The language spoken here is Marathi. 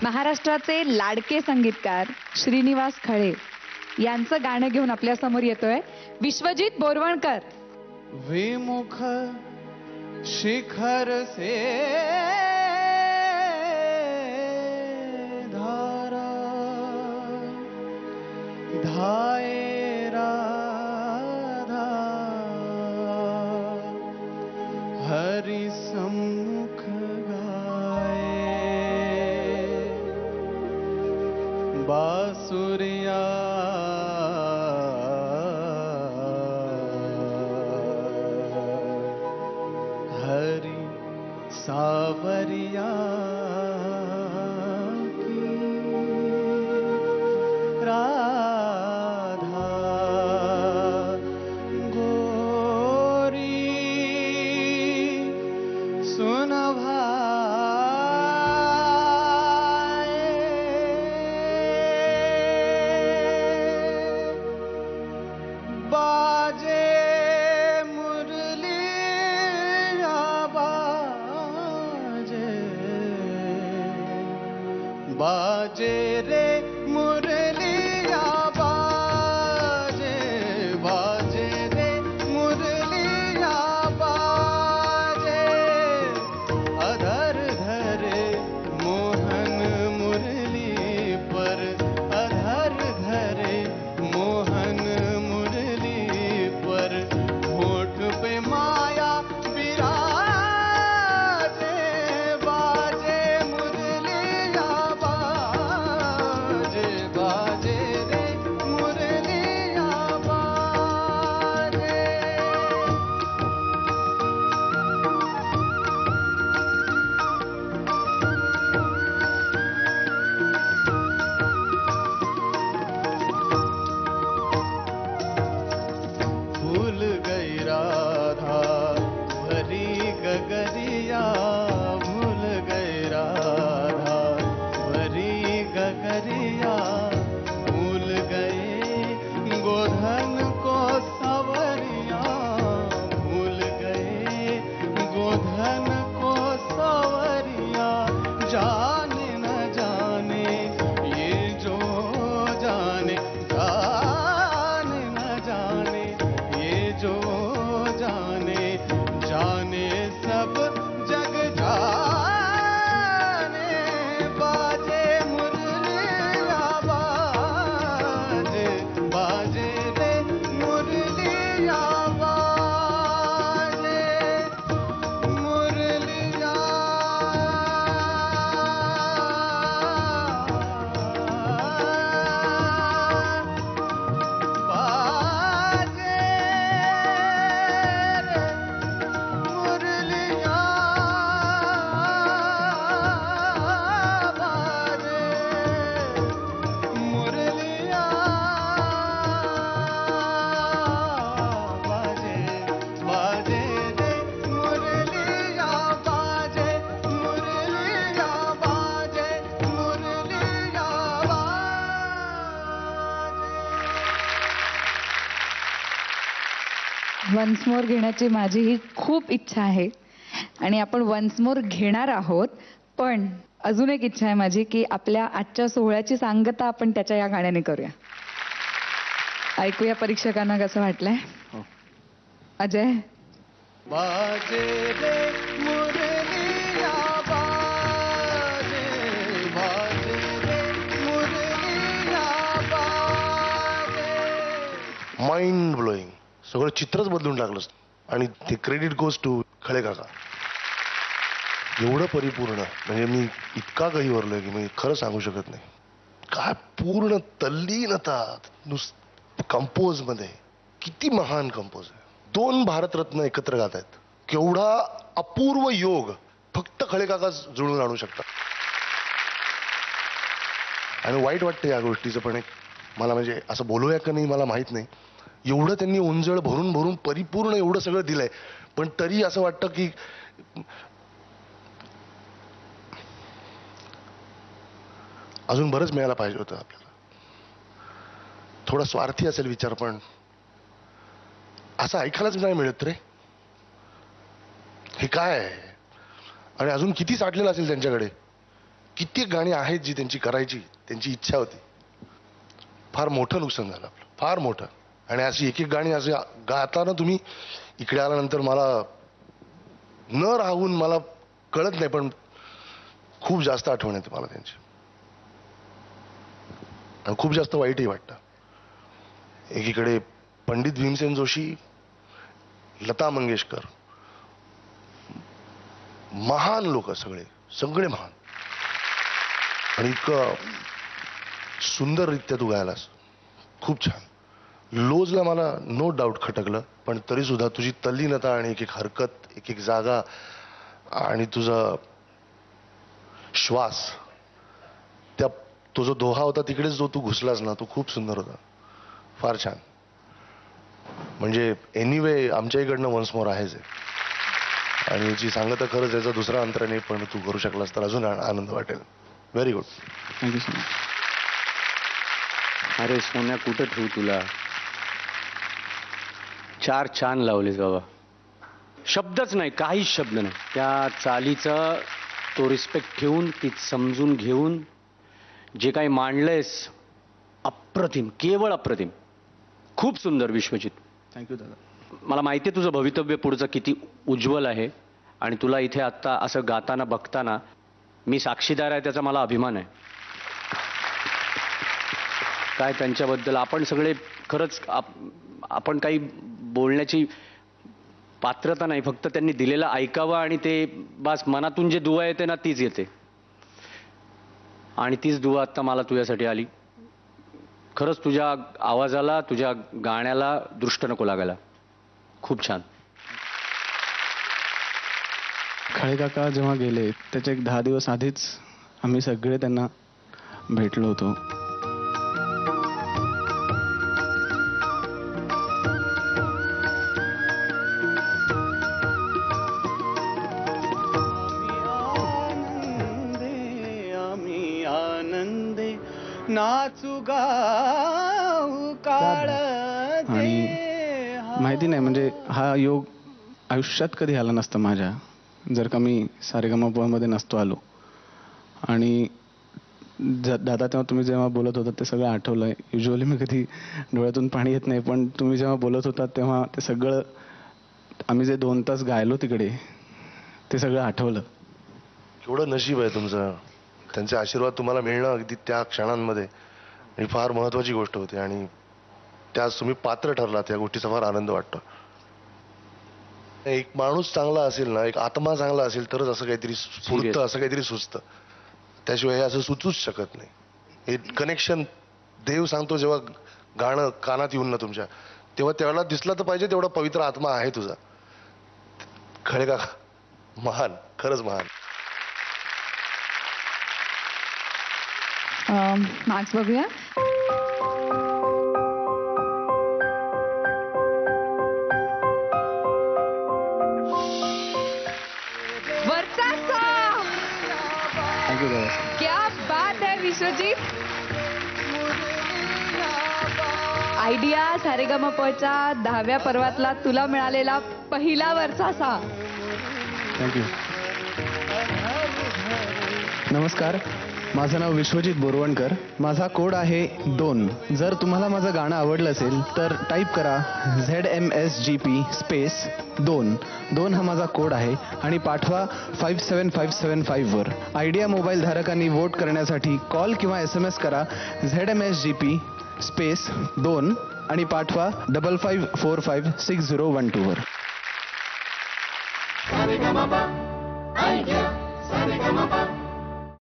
महाराष्ट्राचे लाडके संगीतकार श्रीनिवास खळे यांचं गाणं घेऊन आपल्या समोर येतोय विश्वजित बोरवणकर. विमुख शिखर से धारा धाये राधा हरि सम्मुख गाए बासुरिया हरि सावरिया की राधा गोरी सुन भाई बाजे बाजे रे मुरलिया बाजे बाजे रे मुरलिया बाजे अधर धरे मोहन मुरली पर अधर धरे मोहन मुरली पर होठ पे माया बिराजे बाजे मुरलिया बाजे बाजे रे मुरलिया बाजे. भूल गई राधा भरी गगरिया भूल गई राधा भरी गगरिया भूल गए गोधन को सवरिया भूल गए गोधन को सवरिया जाने न जाने ये जो जाने जाने न जाने ये जो जाने जाने सब जग जाने बाजे मुरलिया बाजे बाजे रे मुरलिया बाजे मुरलिया बाजे रे मुरलिया बाजे मुरलिया बाजे बाजे रे मुरलिया बाजे मुरलिया बाजे मुरलिया बाजे. वन्स मोर घेण्याची माझी ही खूप इच्छा आहे आणि आपण वन्स मोर घेणार आहोत. पण अजून एक इच्छा आहे माझी की आपल्या आजच्या सोहळ्याची सांगता आपण त्याच्या या गाण्याने करूया. ऐकूया परीक्षकांना कसं वाटलंय. अजय बाजे रे मुरलिया बाजे बाजे रे मुरलिया बाजे. Mind blowing. सगळं चित्रच बदलून टाकलंस आणि ते क्रेडिट गोज टू खळे काका. एवढं परिपूर्ण म्हणजे मी इतका गहिवरलोय की मी खरं सांगू शकत नाही. काय पूर्ण तल्लीनता कंपोज मध्ये. किती महान कंपोज आहे. 2 भारतरत्न एकत्र गात आहेत. केवढा अपूर्व योग फक्त खळे काका जुळून आणू शकतात. आणि वाईट वाटतं या गोष्टीचं पण एक मला म्हणजे असं बोलूया का नाही मला माहित नाही. एवढं त्यांनी उंजळ भरून भरून परिपूर्ण एवढं सगळं दिलंय पण तरी असं वाटतं की अजून बरंच मिळायला पाहिजे होतं आपल्याला. थोडा स्वार्थी असेल विचार पण असं ऐकायलाच नाही मिळत रे. हे काय आहे. आणि अजून किती साठलेलं असेल त्यांच्याकडे. कित्येक गाणी आहेत जी त्यांची करायची, त्यांची इच्छा होती. फार मोठं नुकसान झालं आपलं, फार मोठं. आणि अशी एक एक गाणी अशी गाताना तुम्ही इकडे आल्यानंतर मला न राहून मला कळत नाही, पण खूप जास्त आठवण येते मला त्यांची आणि खूप जास्त वाईटही वाटतं. एकीकडे पंडित भीमसेन जोशी, लता मंगेशकर, महान लोक, सगळे सगळे महान. आणि इतकं सुंदररित्या तू गायलास, खूप छान. लोजला मला नो डाऊट खटकलं, पण तरी सुद्धा तुझी तल्लीनता आणि एक एक हरकत, एक एक जागा आणि तुझा श्वास, त्या तो जो दोहा होता तिकडेच जो तू घुसलास ना, तो खूप सुंदर होता, फार छान. म्हणजे एनिवे आमच्या इकडनं वन्स मोर आहेच आहे. आणि याची सांगत खरंच याचा दुसरा अंतर नाही, पण तू करू शकलास तर अजून आनंद वाटेल. Very good. Thank you so much. अरे सोन्या, कुठं ठेवू तुला. 4 छान लावलेस बाबा. शब्दच नाही, काहीच शब्द नाही. त्या चालीचा तो रिस्पेक्ट ठेवून, ती समजून घेऊन जे काही मांडलंयस, अप्रतिम, केवळ अप्रतिम. खूप सुंदर विश्वजित. थँक्यू दादा. मला माहिती आहे तुझं भवितव्य पुढचं किती उज्ज्वल आहे, आणि तुला इथे आत्ता असं गाताना बघताना मी साक्षीदार आहे, त्याचा मला अभिमान आहे. काय त्यांच्याबद्दल आपण सगळे खरंच आपण काही बोलण्याची पात्रता नाही, फक्त त्यांनी दिलेलं ऐकावं आणि ते बस मनातून जे दुआ येते ना तीच येते. आणि तीच दुआ आत्ता मला तुझ्यासाठी आली. खरंच तुझ्या आवाजाला, तुझ्या गाण्याला दृष्ट नको लागायला. खूप छान. खळे काका जेव्हा गेले त्याच्या एक 10 दिवस आधीच आम्ही सगळे त्यांना भेटलो होतो. आम्ही आनंदे नाचू गाऊ काळ. आणि माहिती नाही, म्हणजे हा योग आयुष्यात कधी आला नसता माझ्या, जर का मी सारेगमपमध्ये नसतो आलो. आणि दादा तेव्हा तुम्ही जेव्हा बोलत होता ते सगळं आठवलंय. युजली मी कधी डोळ्यातून पाणी येत नाही, पण तुम्ही जेव्हा बोलत होता तेव्हा ते सगळं, आम्ही जे 2 तास गायलो तिकडे, ते सगळं आठवलं. केवढं नशीब आहे तुमचं. त्यांचे आशीर्वाद तुम्हाला मिळणं अगदी त्या क्षणांमध्ये ही फार महत्वाची गोष्ट होती, आणि त्यास तुम्ही पात्र ठरला. त्या गोष्टीचा फार आनंद वाटतो. एक माणूस चांगला असेल ना, एक आत्मा चांगला असेल तरच असं काहीतरी स्फूर्त, असं काहीतरी सुचतं. त्याशिवाय हे असं सुचूच शकत नाही. हे कनेक्शन देव सांगतो जेव्हा गाणं कानात येऊन ना तुमच्या, तेव्हा त्याला दिसला तर पाहिजे तेवढा पवित्र आत्मा आहे तुझा. खळे काका महान, खरंच महान. मार्क्स बघूया. वर्षाचा. थँक्यू दादा. क्या बात है विश्वजीत. आयडिया सारेगमपच्या 10व्या पर्वातला तुला मिळालेला पहिला वर्षाचा. थँक्यू. नमस्कार, माझं नाव विश्वजित बोरवणकर. माझा कोड आहे 2. जर तुम्हाला माझं गाणं आवडलं असेल तर टाईप करा ZMSGP स्पेस 2. 2 हा माझा कोड आहे आणि पाठवा 57575 वर. आयडिया मोबाईल धारकांनी वोट करण्यासाठी कॉल किंवा SMS करा ZMSGP स्पेस 2 आणि पाठवा 55456012 वर. सारेगमप, आयडिया सारेगमप.